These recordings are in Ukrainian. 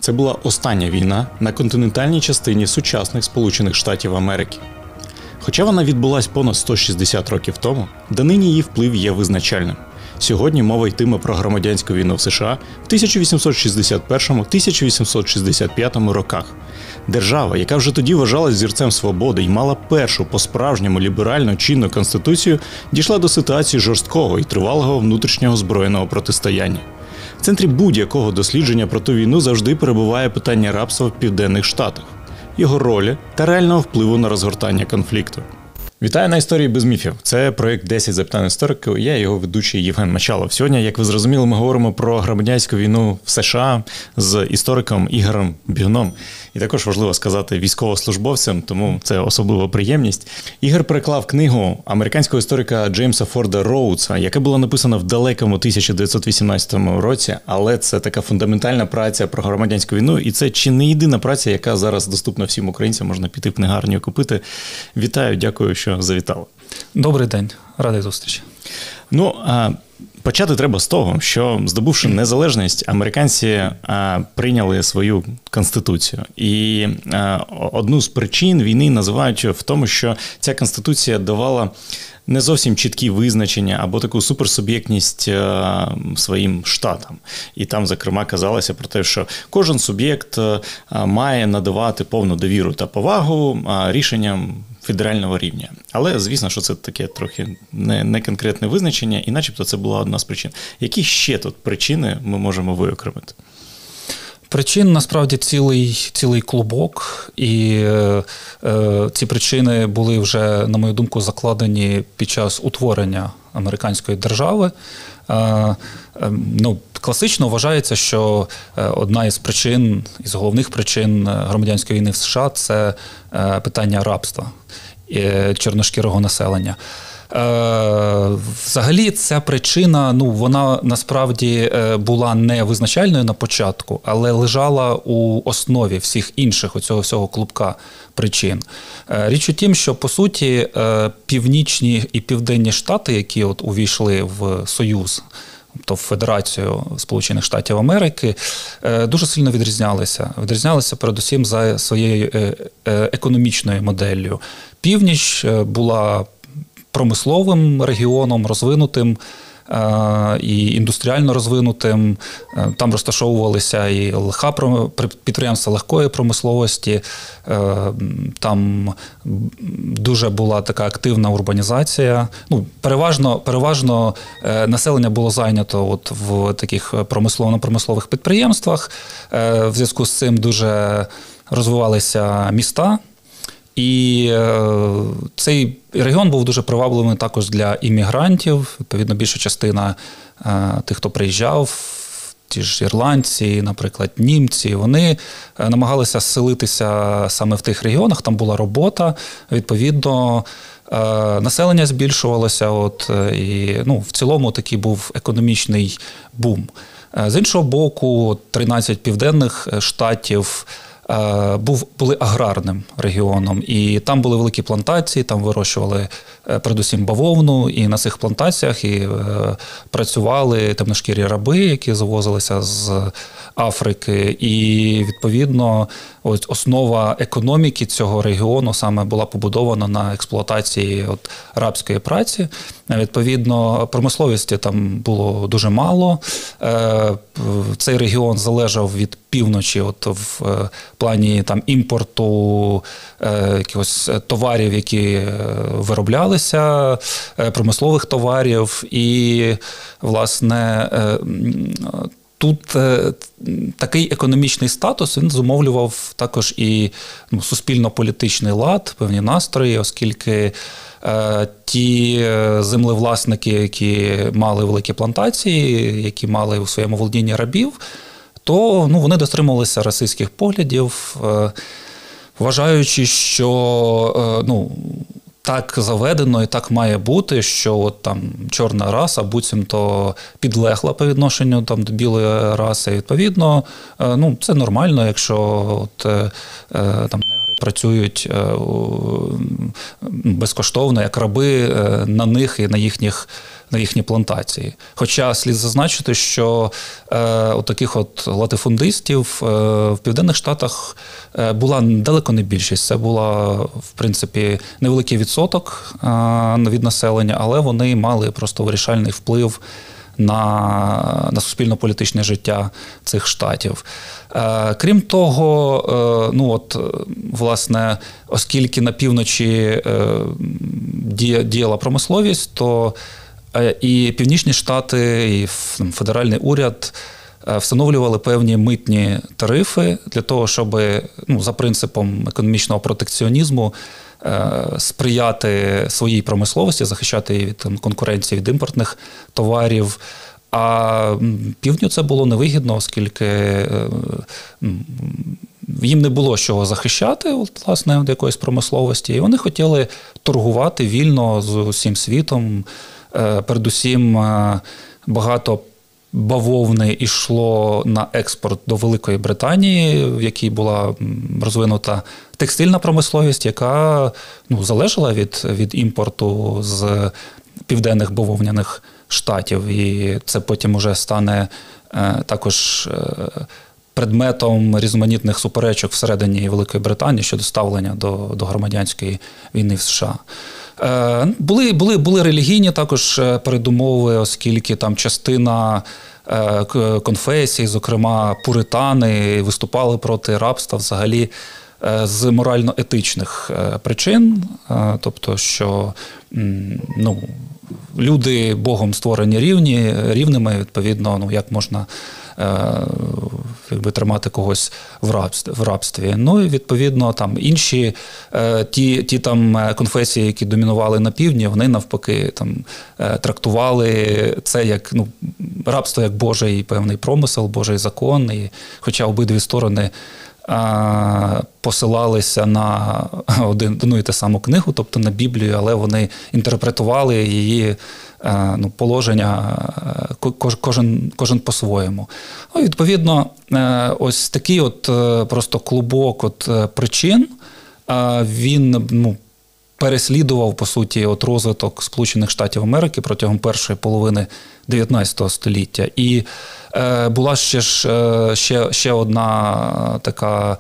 Це була остання війна на континентальній частині сучасних Сполучених Штатів Америки. Хоча вона відбулась понад 160 років тому, донині її вплив є визначальним. Сьогодні мова йтиме про громадянську війну в США в 1861-1865 роках. Держава, яка вже тоді вважалась зірцем свободи і мала першу по-справжньому ліберальну чинну конституцію, дійшла до ситуації жорсткого і тривалого внутрішнього збройного протистояння. В центрі будь-якого дослідження про ту війну завжди перебуває питання рабства в Південних Штатах, його ролі та реального впливу на розгортання конфлікту. Вітаю на «Історії без міфів». Це проєкт «10 запитань історика». Я його ведучий Євген Мочалов. Сьогодні, як ви зрозуміли, ми говоримо про громадянську війну в США з істориком Ігорем Бігуном. І також важливо сказати військовослужбовцем, тому це особлива приємність. Ігор переклав книгу американського історика Джеймса Форда Роудса, яка була написана в далекому 1918 році, але це така фундаментальна праця про громадянську війну, і це чи не єдина праця, яка зараз доступна всім українцям, можна піти в книгарню купити. Вітаю, дякую, що завітали. Добрий день, радий зустрічі. Почати треба з того, що, здобувши незалежність, американці прийняли свою конституцію. І одну з причин війни називають в тому, що ця конституція давала не зовсім чіткі визначення або таку суперсуб'єктність своїм штатам. І там, зокрема, казалося про те, що кожен суб'єкт має надавати повну довіру та повагу рішенням федерального рівня. Але, звісно, що це таке трохи не конкретне визначення, і начебто це була одна з причин. Які ще тут причини ми можемо виокремити? Причин, насправді, цілий клубок, і ці причини були вже, на мою думку, закладені під час утворення американської держави. Класично вважається, що одна із причин, із головних причин громадянської війни в США – це питання рабства чорношкірого населення. Взагалі ця причина, вона насправді була не визначальною на початку, але лежала у основі всіх інших оцього всього клубка причин. Річ у тім, що по суті північні і південні штати, які увійшли в Союз, тобто в Федерацію Сполучених Штатів Америки, дуже сильно відрізнялися. Відрізнялися передусім за своєю економічною моделлю. Північ була промисловим регіоном, розвинутим і індустріально розвинутим. Там розташовувалися і підприємства легкої промисловості, там дуже була така активна урбанізація. Переважно населення було зайнято в таких промислових підприємствах. В зв'язку з цим дуже розвивалися міста. І цей регіон був дуже привабливий також для іммігрантів. Відповідно, більша частина тих, хто приїжджав, ті ж ірландці, наприклад, німці, вони намагалися селитися саме в тих регіонах, там була робота, відповідно, населення збільшувалося, і в цілому такий був економічний бум. З іншого боку, 13 південних штатів були аграрним регіоном, і там були великі плантації, там вирощували передусім бавовну, і на цих плантаціях працювали темношкірі раби, які завозилися з Африки, і відповідно основа економіки цього регіону саме була побудована на експлуатації рабської праці. Відповідно, промисловості там було дуже мало. Цей регіон залежав від півночі в плані імпорту якихось товарів, які вироблялися, промислових товарів. І, власне, тут такий економічний статус, він зумовлював також і суспільно-політичний лад, певні настрої, оскільки ті землевласники, які мали великі плантації, які мали у своєму володінні рабів, то вони дотримувалися расистських поглядів, вважаючи, що так заведено і так має бути, що чорна раса буцімто підлегла по відношенню до білої раси. Відповідно, це нормально, якщо негри працюють безкоштовно, як раби на них і на їхні плантації. Хоча слід зазначити, що у таких латифундистів в Південних Штатах була далеко не більшість. Це була, в принципі, невеликий відсоток від населення, але вони мали просто вирішальний вплив на суспільно-політичне життя цих штатів. Крім того, власне, оскільки на півночі діяла промисловість, то і Північні Штати, і федеральний уряд встановлювали певні митні тарифи для того, щоб за принципом економічного протекціонізму сприяти своїй промисловості, захищати її від конкуренції від імпортних товарів. А півдню це було невигідно, оскільки їм не було з чого захищати, власне, від якоїсь промисловості, і вони хотіли торгувати вільно з усім світом. Передусім, багато бавовни йшло на експорт до Великої Британії, в якій була розвинута текстильна промисловість, яка залежала від імпорту з південних бавовняних штатів. І це потім уже стане також предметом різноманітних суперечок всередині Великої Британії щодо ставлення до громадянської війни в США. Були релігійні також передумови, оскільки там частина конфесій, зокрема пуритани, виступали проти рабства взагалі з морально-етичних причин, тобто що люди Богом створені рівними, відповідно, як можна тримати когось в рабстві. Ну і відповідно там інші ті там конфесії, які домінували на півдні, вони навпаки там трактували це як рабство як Божий певний промисел, Божий закон. І хоча обидві сторони посилалися на одну і ту саму книгу, тобто на Біблію, але вони інтерпретували її положення кожен по-своєму. Відповідно, ось такий просто клубок причин, він переслідував, по суті, розвиток Сполучених Штатів Америки протягом першої половини 19 століття. І була ще одна така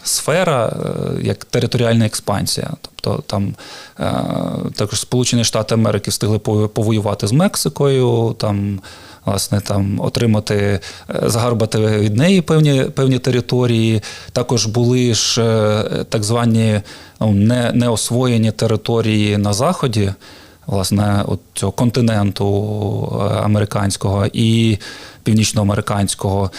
сфера, як територіальна експансія. Тобто там також Сполучені Штати Америки встигли повоювати з Мексикою, отримати, загарбати від неї певні території. Також були ж так звані неосвоєні території на заході, власне, цього континенту американського і північноамериканського.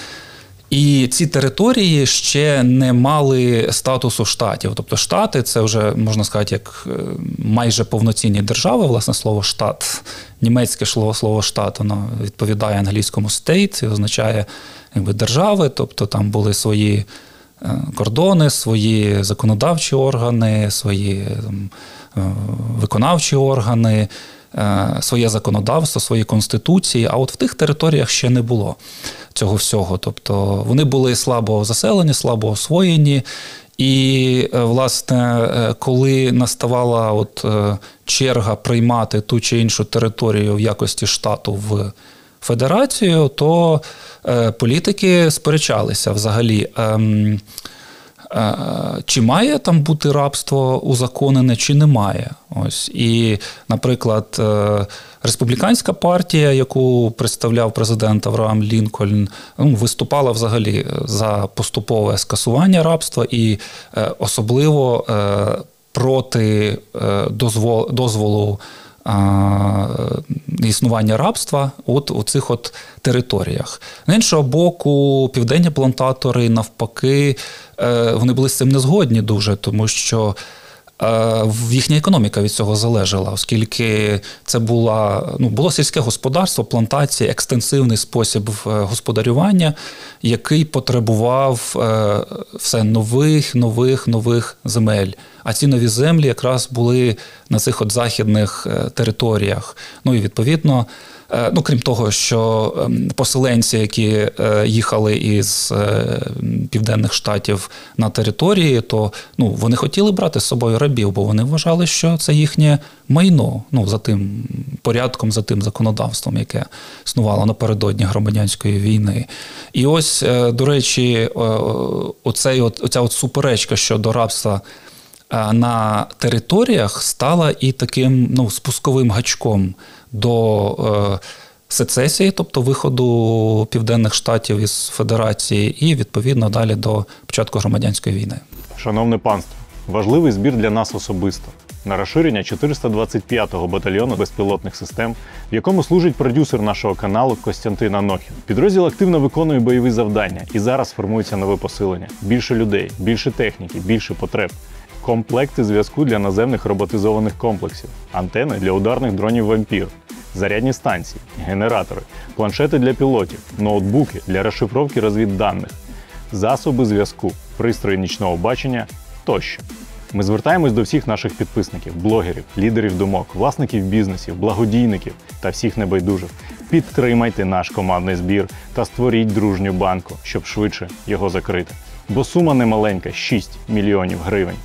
І ці території ще не мали статусу штатів. Тобто штати – це вже, можна сказати, як майже повноцінні держави. Власне, слово «штат», німецьке слово «штат», воно відповідає англійському «state» і означає держави. Тобто там були свої кордони, свої законодавчі органи, свої виконавчі органи, своє законодавство, свої конституції, а в тих територіях ще не було цього всього. Тобто вони були слабо заселені, слабо освоєні, і, власне, коли наставала черга приймати ту чи іншу територію в якості штату в федерацію, то політики сперечалися взагалі, чи має там бути рабство узаконене, чи не має. І, наприклад, республіканська партія, яку представляв президент Авраам Лінкольн, виступала взагалі за поступове скасування рабства і особливо проти дозволу існування рабства у цих територіях. З іншого боку, південні плантатори, навпаки, вони були з цим не згодні дуже, їхня економіка від цього залежала, оскільки це було сільське господарство, плантації, екстенсивний спосіб господарювання, який потребував все нових земель. А ці нові землі якраз були на цих західних територіях. І, відповідно, крім того, що поселенці, які їхали із Південних Штатів на території, то вони хотіли брати з собою рабів, бо вони вважали, що це їхнє майно, за тим порядком, за тим законодавством, яке існувало напередодні громадянської війни. І ось, до речі, оця суперечка щодо рабства на територіях стала і таким спусковим гачком до сецесії, тобто виходу Південних Штатів із Федерації, і, відповідно, далі до початку громадянської війни. Шановне панство, важливий збір для нас особисто. На розширення 425-го батальйону безпілотних систем, в якому служить продюсер нашого каналу Костянтин Анохін. Підрозділ активно виконує бойові завдання і зараз формується нове посилення. Більше людей, більше техніки, більше потреб. Комплекти зв'язку для наземних роботизованих комплексів, антени для ударних дронів «Вампір», зарядні станції, генератори, планшети для пілотів, ноутбуки для розшифровки розвідданих, засоби зв'язку, пристрої нічного бачення тощо. Ми звертаємось до всіх наших підписників, блогерів, лідерів думок, власників бізнесів, благодійників та всіх небайдужих. Підтримайте наш командний збір та створіть дружню банку, щоб швидше його закрити. Бо сума немаленька – 6 мільйонів гривень.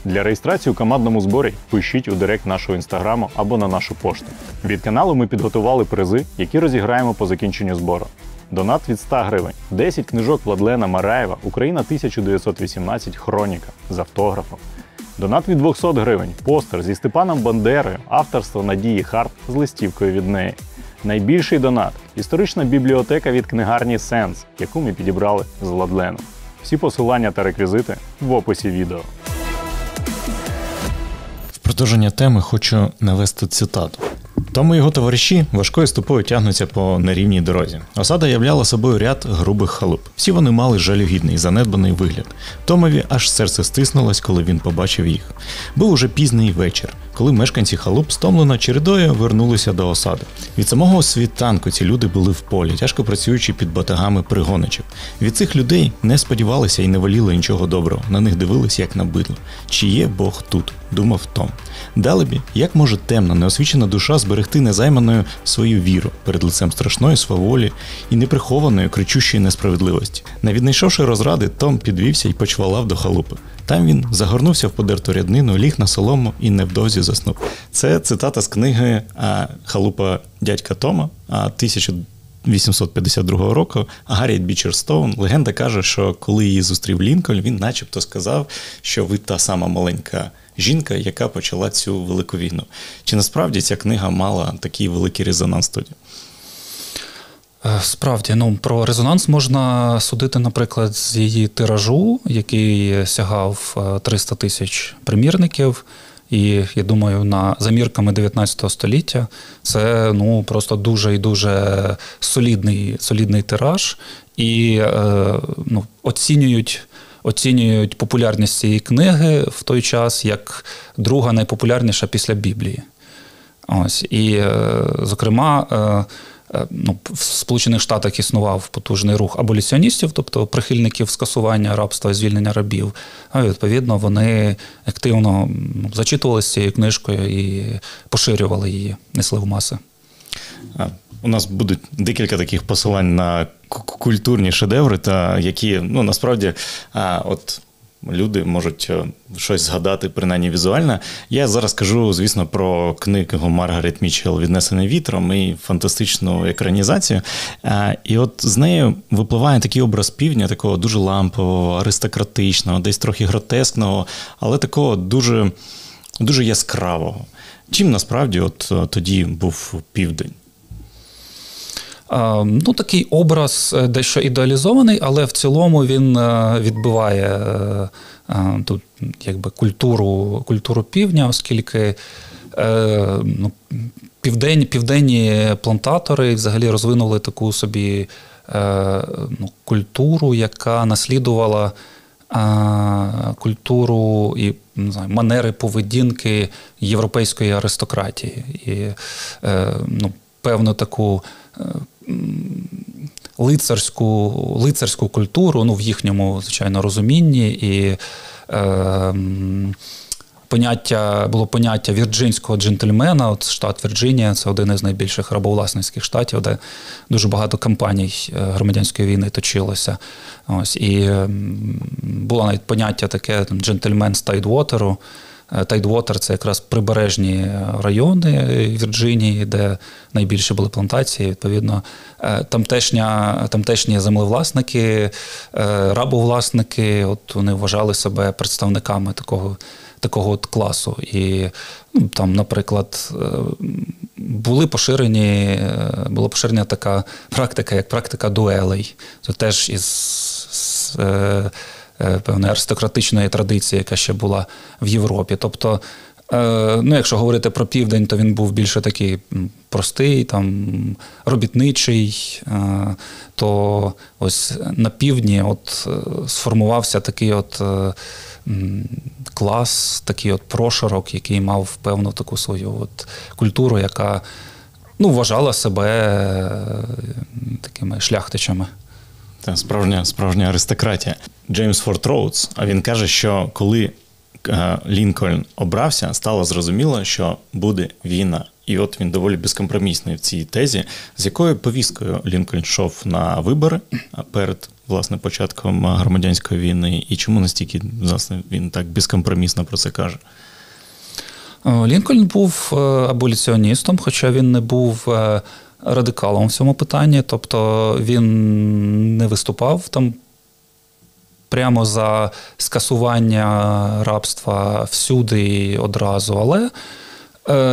Для реєстрації у командному зборі пишіть у директ нашого інстаграму або на нашу пошту. Від каналу ми підготували призи, які розіграємо по закінченню збору. Донат від 100 гривень, 10 книжок Владлена Мараєва «Україна 1918. Хроніка» з автографом. Донат від 200 гривень, постер зі Степаном Бандерою, авторство Надії Харт з листівкою від неї. Найбільший донат – історична бібліотека від книгарні «Сенс», яку ми підібрали з Владленом. Всі посилання та реквізити в описі відео. В продовження теми хочу навести цитату. Тому його товариші важкою стопою тягнуться по нерівній дорозі. Осада являла собою ряд грубих халуп. Всі вони мали жалюгідний, занедбаний вигляд. Томові аж серце стиснулось, коли він побачив їх. Був уже пізній вечір, коли мешканці халуп стомлено чередою вернулися до осади. Від самого світанку ці люди були в полі, тяжко працюючи під батагами пригоничів. Від цих людей не сподівалися і не воліли нічого доброго. На них дивились, як на бидло. Чи є Бог тут? Думав Том. Далебі, як може темна, неосвічена душа зберегти незайманою свою віру перед лицем страшної сваволі і неприхованої кричущої несправедливості? Не віднайшовши розради, Том підвівся і почвалав до халупи. Там він загорнувся в подерту ряднину, ліг на солому і невдовзі заснув. Це цитата з книги «Халупа дядька Тома» 1852 року. Гарріет Бічер Стоун. Легенда каже, що коли її зустрів Лінкольн, він начебто сказав, що ви та сама маленька жінка, яка почала цю велику війну. Чи насправді ця книга мала такий великий резонанс тоді? Справді, про резонанс можна судити, наприклад, з її тиражу, який сягав 300 тисяч примірників. І, я думаю, за мірками 19 століття це просто дуже і дуже солідний тираж. І оцінюють популярність цієї книги в той час як друга найпопулярніша після Біблії. Ось. І, зокрема, в Сполучених Штатах існував потужний рух аболіціоністів, тобто прихильників скасування рабства і звільнення рабів. А відповідно, вони активно зачитувалися цією книжкою і поширювали її, несли в маси. У нас будуть декілька таких посилань на культурні шедеври, та які, насправді, люди можуть щось згадати, принаймні візуально. Я зараз кажу, звісно, про книгу Маргарет Мітчелл «Віднесений вітром» і фантастичну екранізацію. І от з нею випливає такий образ півдня, такого дуже лампового, аристократичного, десь трохи гротескного, але такого дуже, дуже яскравого. Чим насправді тоді був південь? Такий образ дещо ідеалізований, але в цілому він відбиває тут культуру півдня, оскільки південні плантатори взагалі розвинули таку собі культуру, яка наслідувала культуру і манери поведінки європейської аристократії. І певну таку лицарську культуру, в їхньому, звичайно, розумінні, і було поняття вірджинського джентльмена. От штат Вірджинія – це один із найбільших рабовласницьких штатів, де дуже багато кампаній громадянської війни точилося. Ось, і було навіть поняття таке джентльмен з Тайдвотеру. Тайдвотер – це якраз прибережні райони Вірджинії, де найбільше були плантації. Відповідно, тамтешні землевласники, рабовласники, от вони вважали себе представниками такого от класу. І там, наприклад, була поширена така практика, як практика дуелей. Це теж із певної аристократичної традиції, яка ще була в Європі. Тобто, якщо говорити про Південь, то він був більше такий простий, там, робітничий, то ось на півдні от сформувався такий от клас, такий от прошарок, який мав певну таку свою от культуру, яка вважала себе такими шляхтичами. Це справжня аристократія. Джеймс Форд Роудс, а він каже, що коли Лінкольн обрався, стало зрозуміло, що буде війна. І от він доволі безкомпромісний в цій тезі. З якою повісткою Лінкольн йшов на вибори перед, власне, початком громадянської війни? І чому настільки, власне, він так безкомпромісно про це каже? Лінкольн був аболіціоністом, хоча він не був радикалом в цьому питанні. Тобто він не виступав там прямо за скасування рабства всюди і одразу, але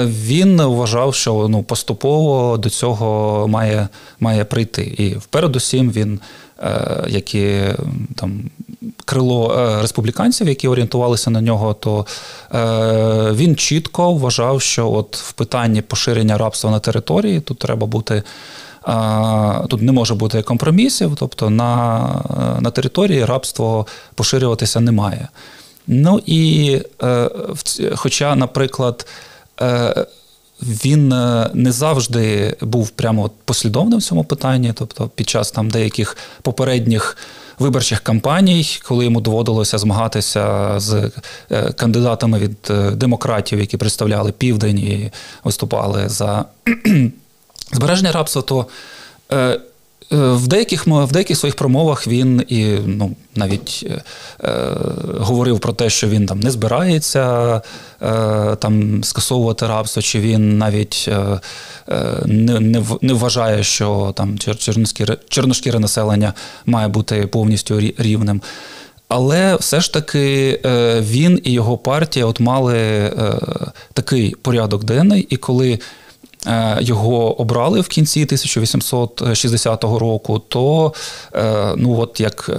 він вважав, що поступово до цього має прийти. І впередусім він, як і там крило республіканців, які орієнтувалися на нього, то він чітко вважав, що от в питанні поширення рабства на території тут треба бути. Тут не може бути компромісів, тобто на території рабство поширюватися не має. Хоча, наприклад, він не завжди був прямо послідовним в цьому питанні, тобто під час там деяких попередніх виборчих кампаній, коли йому доводилося змагатися з кандидатами від демократів, які представляли Південь і виступали за збереження рабства, то в деяких своїх промовах він і навіть говорив про те, що він там не збирається там скасовувати рабство, чи він навіть не вважає, що там чорношкіре населення має бути повністю рівним. Але все ж таки він і його партія от мали такий порядок денний, і коли його обрали в кінці 1860 року, то, от як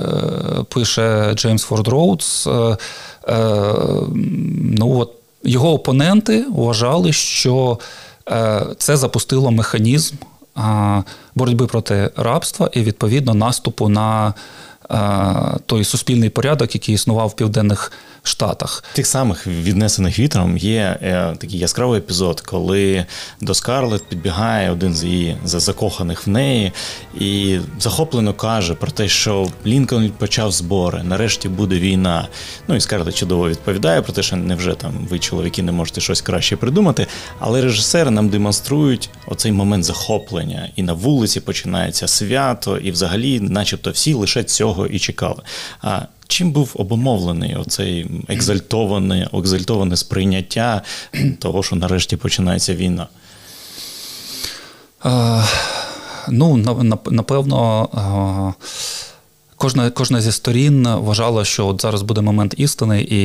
пише Джеймс Форд Роудс, його опоненти вважали, що це запустило механізм боротьби проти рабства і, відповідно, наступу на той суспільний порядок, який існував в Південних Штатах. В тих самих «Віднесених вітром» є такий яскравий епізод, коли до Скарлетт підбігає один з її закоханих в неї і захоплено каже про те, що Лінкольн почав збори, нарешті буде війна. І Скарлетт чудово відповідає про те, що невже там ви, чоловіки, не можете щось краще придумати, але режисери нам демонструють оцей момент захоплення, і на вулиці починається свято, і взагалі начебто всі лише цього і чекали. Чим був обумовлений оцей екзальтоване сприйняття того, що нарешті починається війна? Напевно, кожна зі сторін вважала, що от зараз буде момент істини, і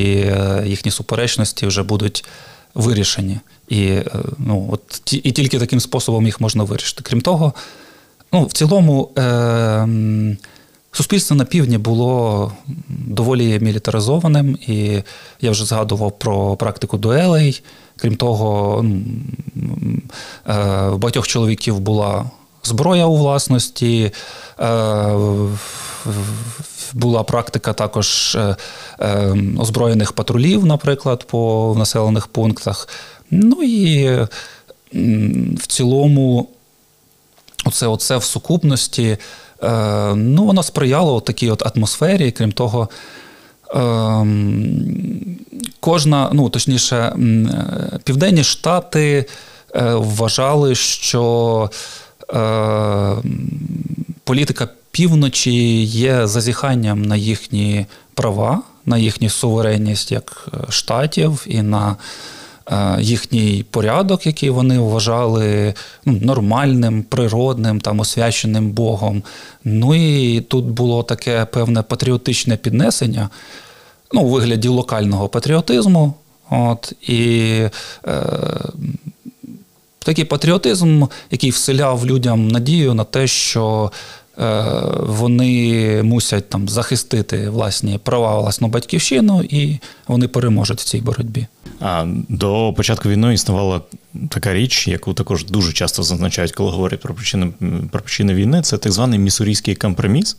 їхні суперечності вже будуть вирішені. І тільки таким способом їх можна вирішити. Крім того, в цілому, суспільство на півдні було доволі мілітаризованим, і я вже згадував про практику дуелей. Крім того, в багатьох чоловіків була зброя у власності, була практика також озброєних патрулів, наприклад, по населених пунктах. І в цілому оце в сукупності воно сприяло такій от атмосфері. Крім того, Південні Штати вважали, що політика півночі є зазіханням на їхні права, на їхню суверенність як штатів і на їхній порядок, який вони вважали нормальним, природним, освяченим Богом. Ну і тут було таке певне патріотичне піднесення, у вигляді локального патріотизму. Такий патріотизм, який вселяв людям надію на те, що вони мусять захистити власні права, власну батьківщину, і вони переможуть в цій боротьбі. До початку війни існувала така річ, яку також дуже часто зазначають, коли говорять про причини війни, це так званий Міссурійський компроміс.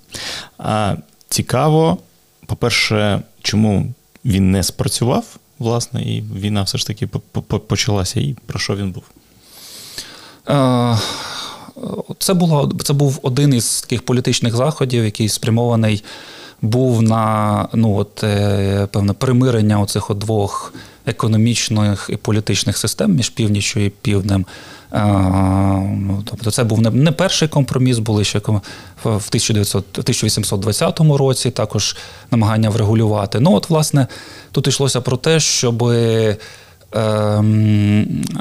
Цікаво, по-перше, чому він не спрацював, власне, і війна все ж таки почалася, і про що він був? Це був один із таких політичних заходів, який спрямований був на певне примирення оцих двох економічних і політичних систем між північчю і півднем. Тобто це був не перший компроміс, були ще в 1820 році також намагання врегулювати. Власне, тут йшлося про те, щоб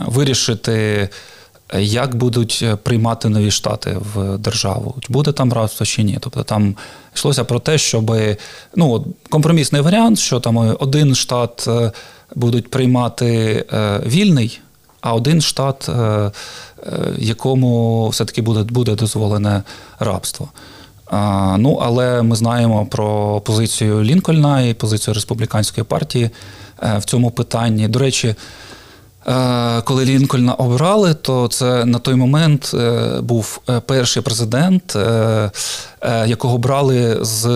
вирішити, як будуть приймати нові штати в державу. Буде там рабство чи ні. Тобто там йшлося про те, щоб компромісний варіант, що один штат будуть приймати вільний, а один штат, якому все-таки буде дозволене рабство. Але ми знаємо про позицію Лінкольна і позицію республіканської партії в цьому питанні. До речі, коли Лінкольна обрали, то це на той момент був перший президент, якого брали з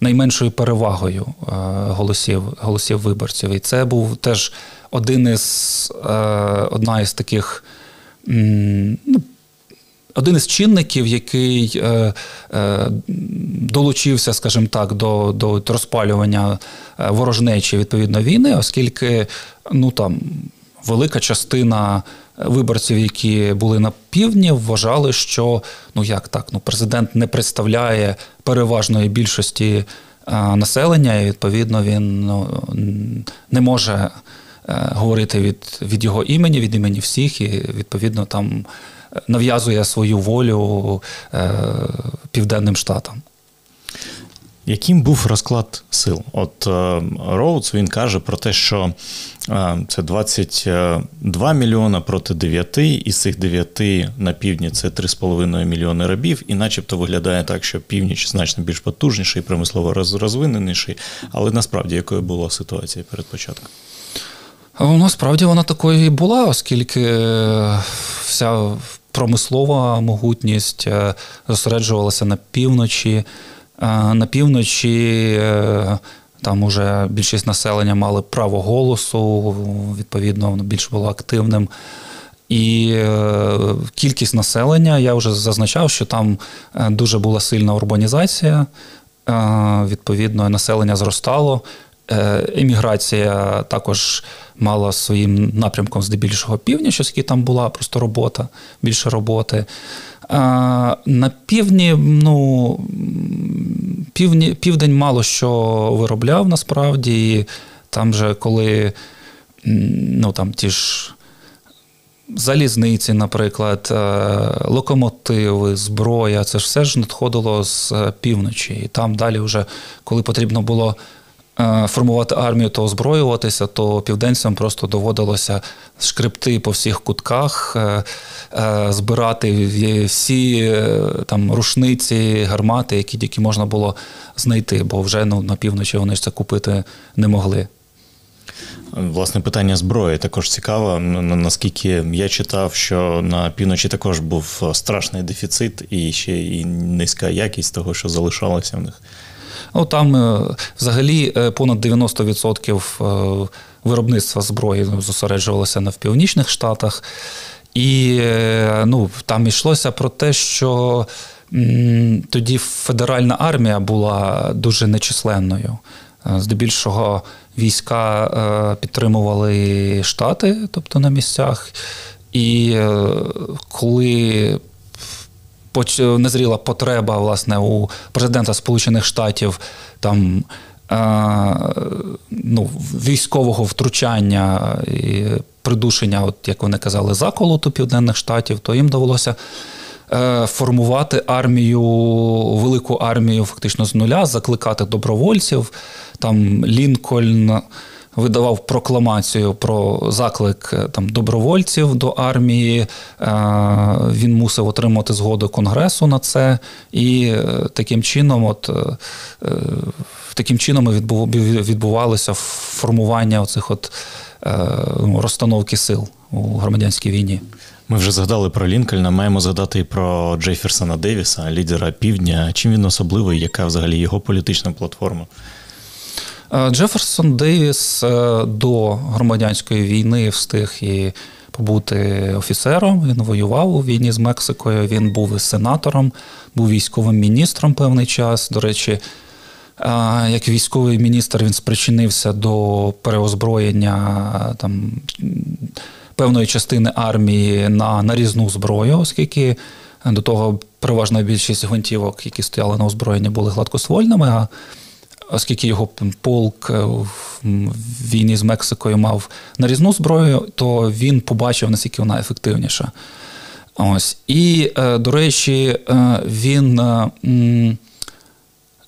найменшою перевагою голосів виборців. І це був теж один із чинників, який долучився, скажімо так, до розпалювання ворожнечі, відповідно, війни, оскільки велика частина виборців, які були на півдні, вважали, що президент не представляє переважної більшості населення, і, відповідно, він не може говорити від його імені, від імені всіх, і, відповідно, там нав'язує свою волю Південним Штатам. Яким був розклад сил? Роудс, він каже про те, що це 22 мільйона проти 9, із цих 9 на півдні це 3,5 мільйони рабів, і начебто виглядає так, що північ значно більш потужніший, промислово розвиненіший, але насправді якою була ситуація перед початком? Насправді вона такою і була, оскільки вся промислова могутність зосереджувалася на півночі. На півночі там уже більшість населення мали право голосу, відповідно, воно більш було активним. І кількість населення, я вже зазначав, що там дуже була сильна урбанізація, відповідно, населення зростало. Еміграція також мала своїм напрямком здебільшого північ, оскільки там була просто робота, більше роботи. На півдні, південь мало що виробляв насправді, і там же коли, там ті ж залізниці, наприклад, локомотиви, зброя, це ж все ж надходило з півночі. І там далі вже, коли потрібно було формувати армію та озброюватися, то південцям просто доводилося шкребти по всіх кутках, збирати всі там рушниці, гармати, які тільки можна було знайти, бо вже на півночі вони ж це купити не могли. Власне, питання зброї також цікаво. Наскільки я читав, що на півночі також був страшний дефіцит і ще і низька якість того, що залишалося в них. Там взагалі понад 90% виробництва зброї зосереджувалося в Північних Штатах. І там йшлося про те, що тоді федеральна армія була дуже нечисленною. Здебільшого війська підтримували штати, тобто на місцях. І коли назріла потреба, власне, у президента Сполучених Штатів там, військового втручання і придушення, от, як вони казали, заколоту Південних Штатів, то їм довелося формувати армію, велику армію фактично з нуля, закликати добровольців. Там Лінкольн видавав прокламацію про заклик там, добровольців до армії. Він мусив отримати згоду Конгресу на це. І таким чином відбувалося формування оцих розстановки сил у громадянській війні. Ми вже згадали про Лінкольна, маємо згадати і про Джефферсона Девіса, лідера Півдня. Чим він особливий, яка взагалі його політична платформа? Джефферсон Девіс до громадянської війни встиг і побути офіцером. Він воював у війні з Мексикою, він був і сенатором, був військовим міністром певний час. До речі, як військовий міністр він спричинився до переозброєння там, певної частини армії на нарізну зброю, оскільки до того переважна більшість гвинтівок, які стояли на озброєнні, були гладкоствольними, а оскільки його полк в війні з Мексикою мав нарізну зброю, то він побачив, наскільки вона ефективніша. Ось. І, до речі, він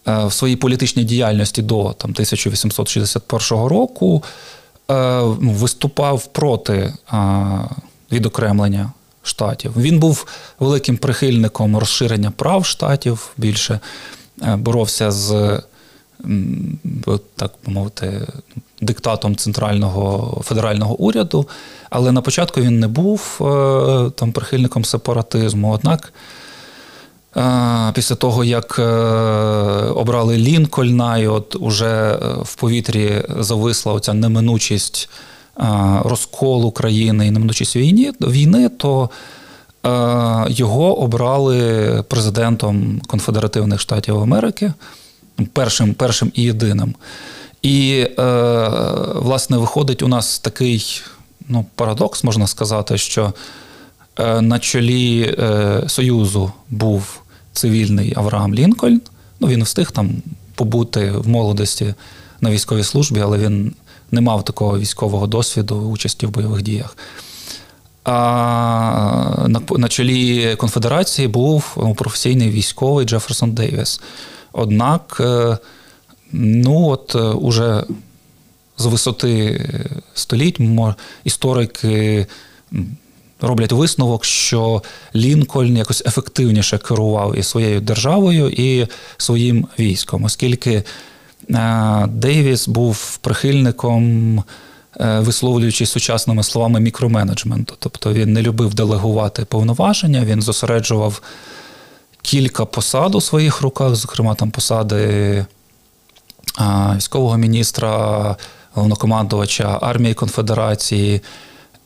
в своїй політичній діяльності до 1861 року виступав проти відокремлення штатів. Він був великим прихильником розширення прав штатів, більше боровся з, так би мовити, диктатом центрального федерального уряду, але на початку він не був там прихильником сепаратизму. Однак після того, як обрали Лінкольна, і от уже в повітрі зависла оця неминучість розколу країни і неминучість війни, то його обрали президентом Конфедеративних Штатів Америки, першим і єдиним. І, власне, виходить у нас такий парадокс, можна сказати, що на чолі Союзу був цивільний Авраам Лінкольн. Він встиг там побути в молодості на військовій службі, але він не мав такого військового досвіду участі в бойових діях. А на чолі конфедерації був професійний військовий Джефферсон Дейвіс. Однак, уже з висоти століть історики роблять висновок, що Лінкольн якось ефективніше керував і своєю державою, і своїм військом, оскільки Дейвіс був прихильником, висловлюючи сучасними словами, мікроменеджменту. Тобто він не любив делегувати повноваження, він зосереджував кілька посад у своїх руках, зокрема там посади військового міністра, головнокомандувача армії конфедерації,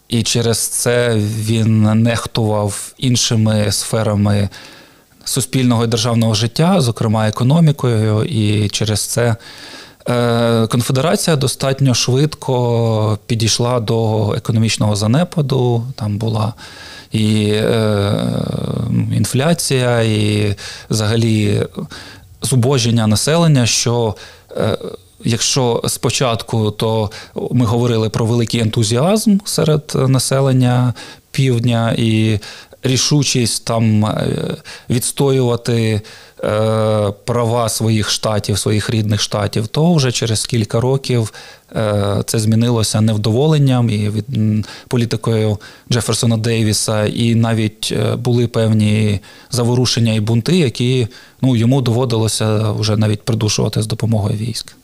і через це він нехтував іншими сферами суспільного і державного життя, зокрема економікою, і через це конфедерація достатньо швидко підійшла до економічного занепаду. Там була і інфляція, і взагалі зубожіння населення, що якщо спочатку, то ми говорили про великий ентузіазм серед населення Півдня і рішучість там відстоювати права своїх штатів, своїх рідних штатів, то вже через кілька років це змінилося невдоволенням і політикою Джефферсона Дейвіса, і навіть були певні заворушення і бунти, які йому доводилося вже навіть придушувати з допомогою військ.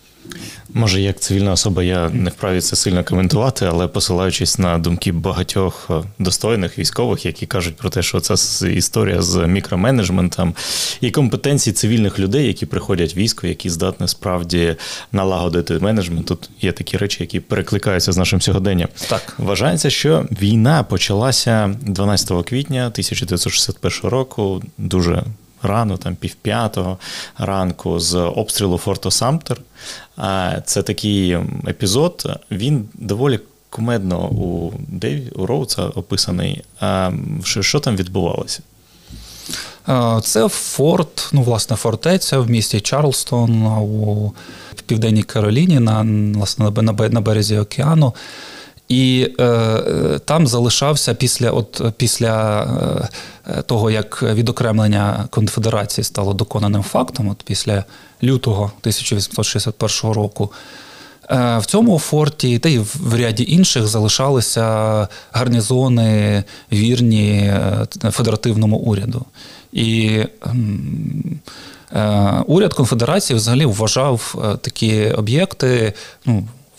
Може, як цивільна особа я не вправі це сильно коментувати, але посилаючись на думки багатьох достойних військових, які кажуть про те, що це історія з мікроменеджментом і компетенції цивільних людей, які приходять в військо, які здатні справді налагодити менеджмент. Тут є такі речі, які перекликаються з нашим сьогоденням. Так. Вважається, що війна почалася 12 квітня 1961 року, дуже рано, там 4:30 ранку, з обстрілу форту Самтер. Це такий епізод, він доволі кумедно у Роудса описаний. Що там відбувалося? Це форт, власне, фортеця в місті Чарлстон у Південній Кароліні, на березі океану. І там залишався після того, як відокремлення конфедерації стало доконаним фактом, після лютого 1861 року, в цьому форті, та й в ряді інших, залишалися гарнізони вірні федеративному уряду. І уряд конфедерації взагалі вважав такі об'єкти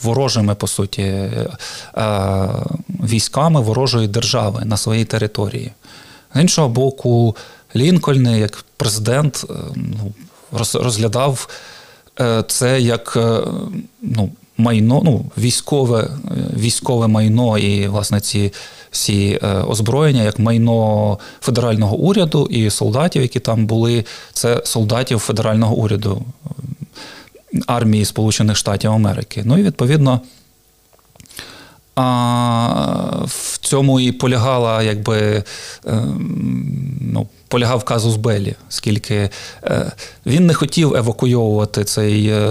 ворожими, по суті, військами ворожої держави на своїй території. З іншого боку, Лінкольн, як президент, розглядав це як майно, військове майно і, власне, ці всі озброєння як майно федерального уряду, і солдатів, які там були, це солдатів федерального уряду армії Сполучених Штатів Америки. І, відповідно, в цьому і полягала, полягав казус беллі, оскільки він не хотів евакуйовувати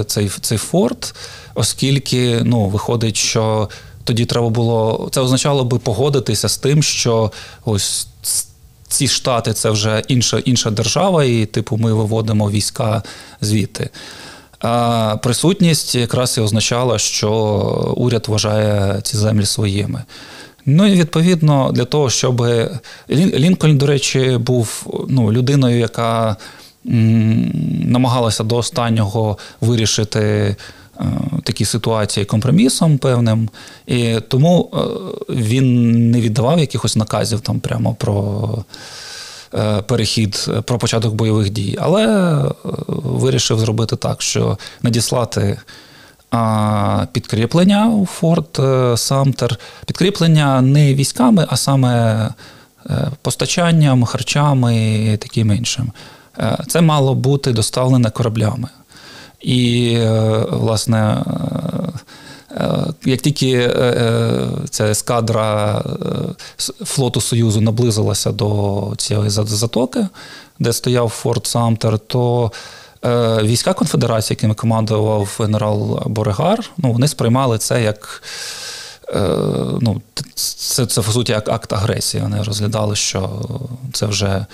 цей форт, оскільки, виходить, що тоді треба було, це означало би погодитися з тим, що ось ці штати – це вже інша держава, і, ми виводимо війська звідти. А присутність якраз і означала, що уряд вважає ці землі своїми. І, відповідно, для того, щоб... Лінкольн, до речі, був людиною, яка намагалася до останнього вирішити такі ситуації компромісом певним, і тому він не віддавав якихось наказів там прямо про про початок бойових дій, але вирішив зробити так, що надіслати підкріплення у форт Самтер, підкріплення не військами, а саме постачанням, харчами і таким іншим. Це мало бути доставлене кораблями. І, власне, як тільки ця ескадра флоту Союзу наблизилася до цієї затоки, де стояв форт Самтер, то війська конфедерації, якими командував генерал Борегар, вони сприймали це як це по суті як акт агресії. Вони розглядали, що це вже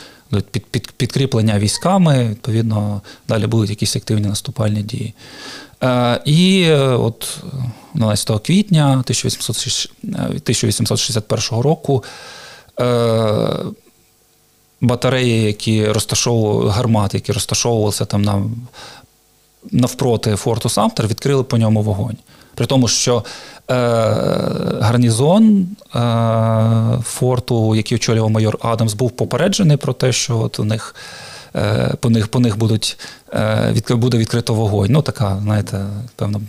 підкріплення військами, відповідно, далі будуть якісь активні наступальні дії. І от 12 квітня 1861 року батареї, які розташовували, гармати, які розташовувалися там навпроти форту Самтер, відкрили по ньому вогонь. При тому, що гарнізон форту, який очолював майор Адамс, був попереджений про те, що от по них буде відкрито вогонь. Така, знаєте, певно,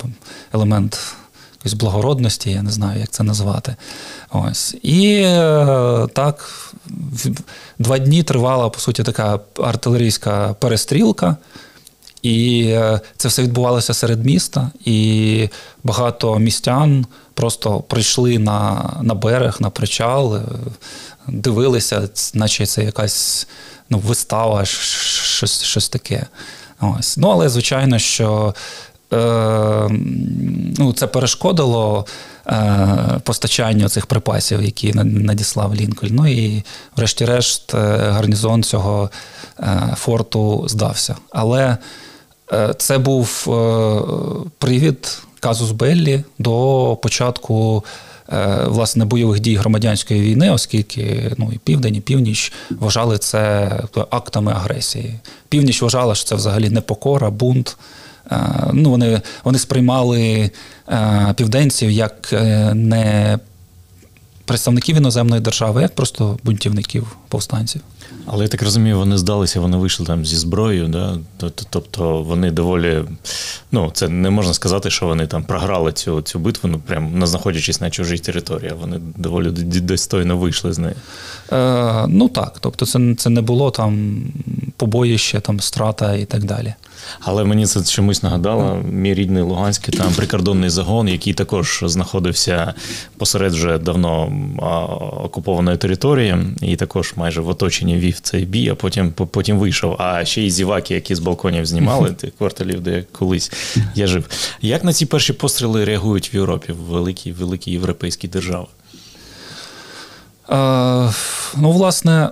елемент якоїсь благородності, я не знаю, як це назвати. Ось. І так, 2 дні тривала, по суті, така артилерійська перестрілка. І це все відбувалося серед міста, і багато містян просто прийшли на берег, на причал, дивилися, наче це якась вистава, щось таке. Ось. Але, звичайно, що це перешкодило постачанню цих припасів, які надіслав Лінкольн. І, врешті-решт, гарнізон цього форту здався. Але це був привід казус беллі до початку, власне, бойових дій громадянської війни, оскільки і Південь, і Північ вважали це актами агресії. Північ вважала, що це взагалі непокора, бунт. Вони сприймали південців як не представників іноземної держави, як просто бунтівників, повстанців. Але, я так розумію, вони здалися, вони вийшли там зі зброєю, да? Тобто вони доволі, це не можна сказати, що вони там програли цю битву, прям знаходячись на чужій території, вони доволі достойно вийшли з неї. Так, тобто це не було там побоїще, там, страта і так далі. Але мені це чомусь нагадало, мій рідний Луганський, там прикордонний загон, який також знаходився посеред вже давно окупованої території, і також майже в оточенні вів цей бій, а потім вийшов. А ще й зіваки, які з балконів знімали, тих кварталів, де колись я жив. Як на ці перші постріли реагують в Європі, в великі європейські держави? Ну, власне,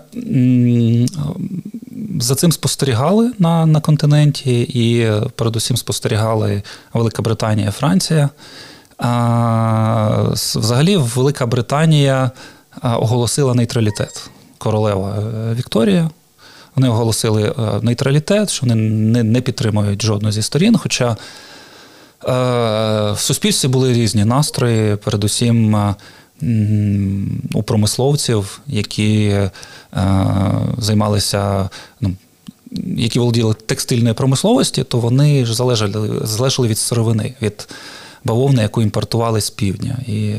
за цим спостерігали на континенті, і передусім спостерігали Велика Британія і Франція. Взагалі, Велика Британія оголосила нейтралітет. Королева Вікторія. Вони оголосили нейтралітет, що вони не підтримують жодну зі сторін, хоча в суспільстві були різні настрої, передусім у промисловців, які займалися, які володіли текстильною промисловості, то вони ж залежали від сировини, від бавовни, яку імпортували з півдня. І,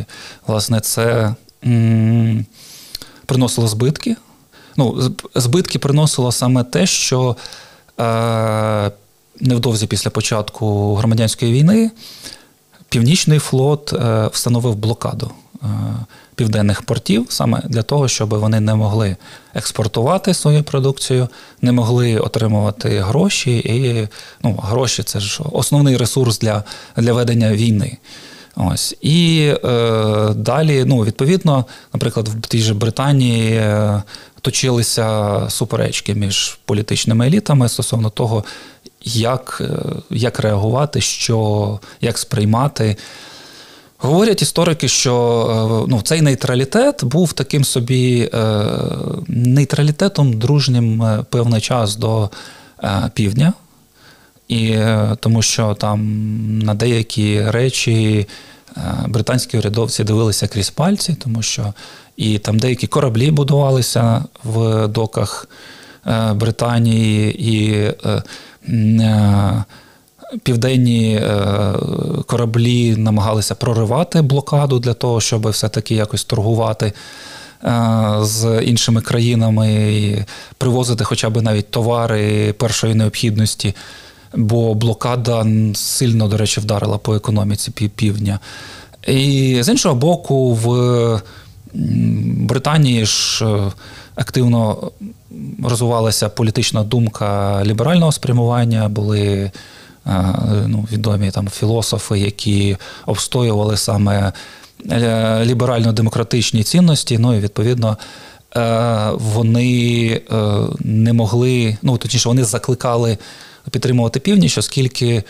власне, це приносило збитки. Збитки приносило саме те, що невдовзі після початку громадянської війни Північний флот встановив блокаду південних портів саме для того, щоб вони не могли експортувати свою продукцію, не могли отримувати гроші. І гроші – це ж основний ресурс для ведення війни. Ось. І далі, відповідно, наприклад, в тій же Британії точилися суперечки між політичними елітами стосовно того, як реагувати, як сприймати. Говорять історики, що цей нейтралітет був таким собі нейтралітетом дружнім певний час до півдня. І тому що там на деякі речі британські урядовці дивилися крізь пальці, тому що і там деякі кораблі будувалися в доках Британії, і південні кораблі намагалися проривати блокаду для того, щоб все-таки якось торгувати з іншими країнами і привозити хоча б навіть товари першої необхідності, бо блокада сильно, до речі, вдарила по економіці півдня. І з іншого боку, в Британії ж активно розвивалася політична думка ліберального спрямування, були відомі там філософи, які обстоювали саме ліберально-демократичні цінності, і відповідно вони не могли, точніше, вони закликали підтримувати північ, оскільки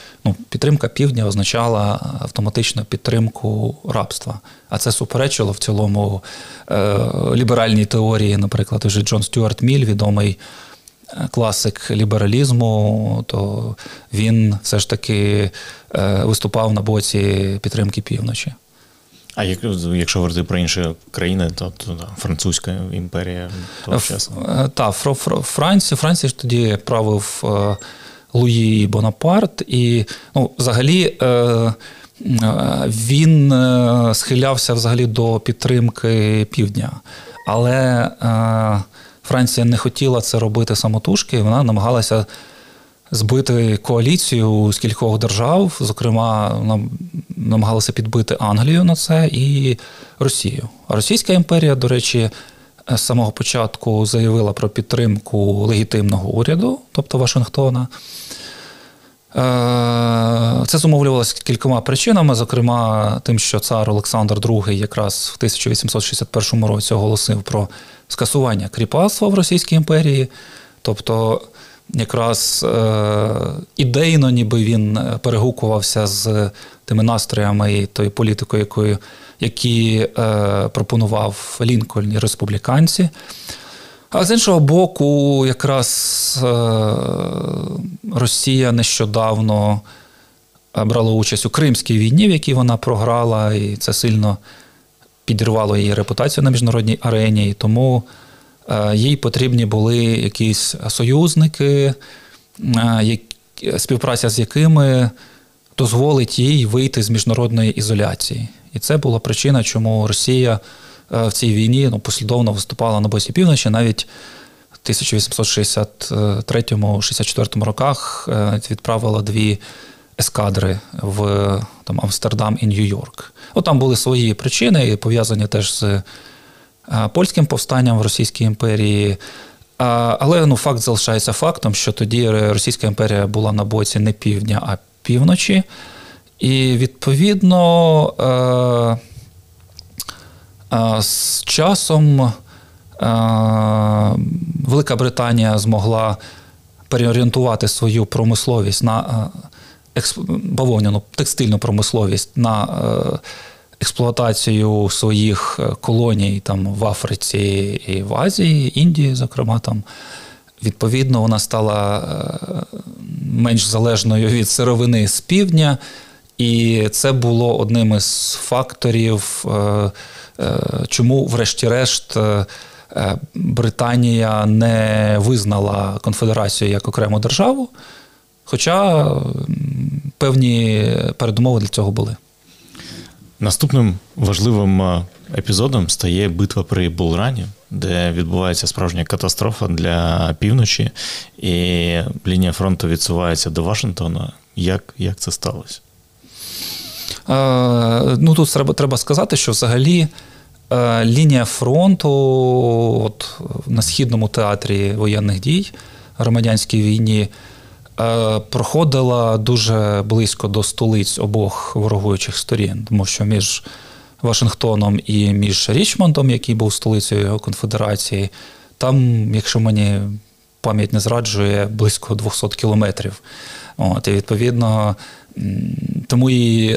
підтримка півдня означала автоматично підтримку рабства. А це суперечило в цілому ліберальній теорії, наприклад, вже Джон Стюарт Міль, відомий класик лібералізму, то він все ж таки виступав на боці підтримки півночі. А якщо говорити про інші країни, то Французька імперія того часу? Так, Франція ж тоді правив Луї Бонапарт, і взагалі він схилявся взагалі до підтримки півдня. Але Франція не хотіла це робити самотужки, вона намагалася збити коаліцію з кількох держав, зокрема, намагалася підбити Англію на це і Росію. А Російська імперія, до речі, з самого початку заявила про підтримку легітимного уряду, тобто Вашингтона. Це зумовлювалося кількома причинами, зокрема тим, що цар Олександр II якраз в 1861 році оголосив про скасування кріпацтва в Російській імперії, тобто якраз ідейно ніби він перегукувався з тими настроями і тою політикою, які пропонував Лінкольн і республіканці. А з іншого боку, якраз Росія нещодавно брала участь у Кримській війні, в якій вона програла, і це сильно підірвало її репутацію на міжнародній арені, і тому їй потрібні були якісь союзники, співпраця з якими дозволить їй вийти з міжнародної ізоляції. І це була причина, чому Росія в цій війні послідовно виступала на боці півночі. Навіть в 1863-64 роках відправила 2 ескадри в Амстердам і Нью-Йорк. Там були свої причини, пов'язані теж з польським повстанням в Російській імперії. Але факт залишається фактом, що тоді Російська імперія була на боці не півдня, а півночі. І, відповідно, з часом Велика Британія змогла переорієнтувати свою промисловість на бавовняну, текстильну промисловість на експлуатацію своїх колоній в Африці і в Азії, Індії, зокрема. Відповідно, вона стала менш залежною від сировини з півдня, і це було одним із факторів, чому, врешті-решт, Британія не визнала конфедерацію як окрему державу, хоча певні передумови для цього були. Наступним важливим епізодом стає битва при Булл-Рані, де відбувається справжня катастрофа для півночі, і лінія фронту відсувається до Вашингтона. Як це сталося? Тут треба сказати, що взагалі лінія фронту на Східному театрі воєнних дій громадянській війні проходила дуже близько до столиць обох ворогуючих сторін, тому що між Вашингтоном і між Річмондом, який був столицею його конфедерації, там, якщо мені пам'ять не зраджує, близько 200 кілометрів. І, відповідно, тому і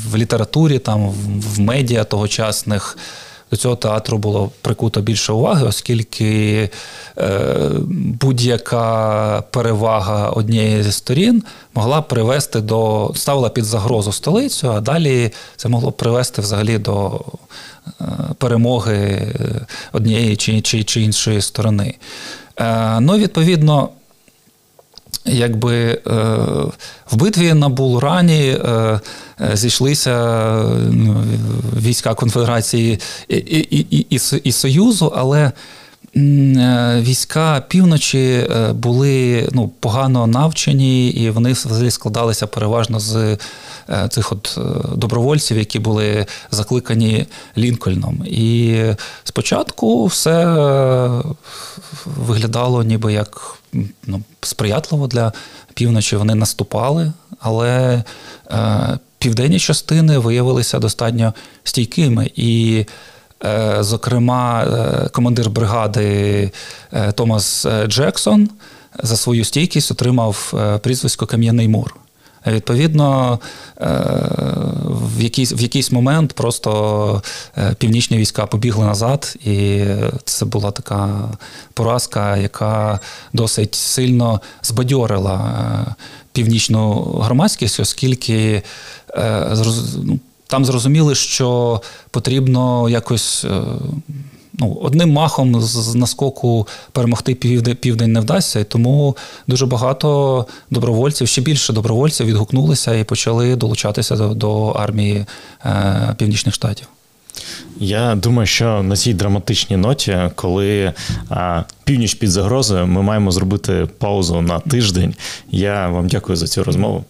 в літературі, в медіа тогочасних до цього театру було прикуто більше уваги, оскільки будь-яка перевага однієї зі сторін могла привести ставила під загрозу столицю, а далі це могло привести взагалі до перемоги однієї чи іншої сторони. Відповідно, в битві на Булл-Рані зійшлися війська Конфедерації і Союзу, от війська півночі були погано навчені, і вони взагалі складалися переважно з цих добровольців, які були закликані Лінкольном. І спочатку все виглядало ніби як сприятливо для півночі, вони наступали, але південні частини виявилися достатньо стійкими. І, зокрема, командир бригади Томас Джексон за свою стійкість отримав прізвисько «Кам'яний Мур». Відповідно, в якийсь момент просто північні війська побігли назад, і це була така поразка, яка досить сильно збадьорила північну громадськість, оскільки там зрозуміли, що потрібно якось одним махом з наскоку перемогти південь не вдасться, і тому дуже багато добровольців, ще більше добровольців відгукнулися і почали долучатися до армії Північних Штатів. Я думаю, що на цій драматичній ноті, коли північ під загрозою, ми маємо зробити паузу на тиждень. Я вам дякую за цю розмову.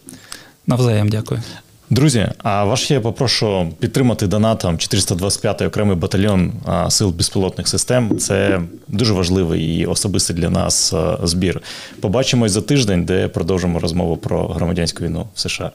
Навзаєм дякую. Друзі, а вас я попрошу підтримати донатом 425-й окремий батальйон сил безпілотних систем. Це дуже важливий і особистий для нас збір. Побачимось за тиждень, де продовжимо розмову про громадянську війну в США.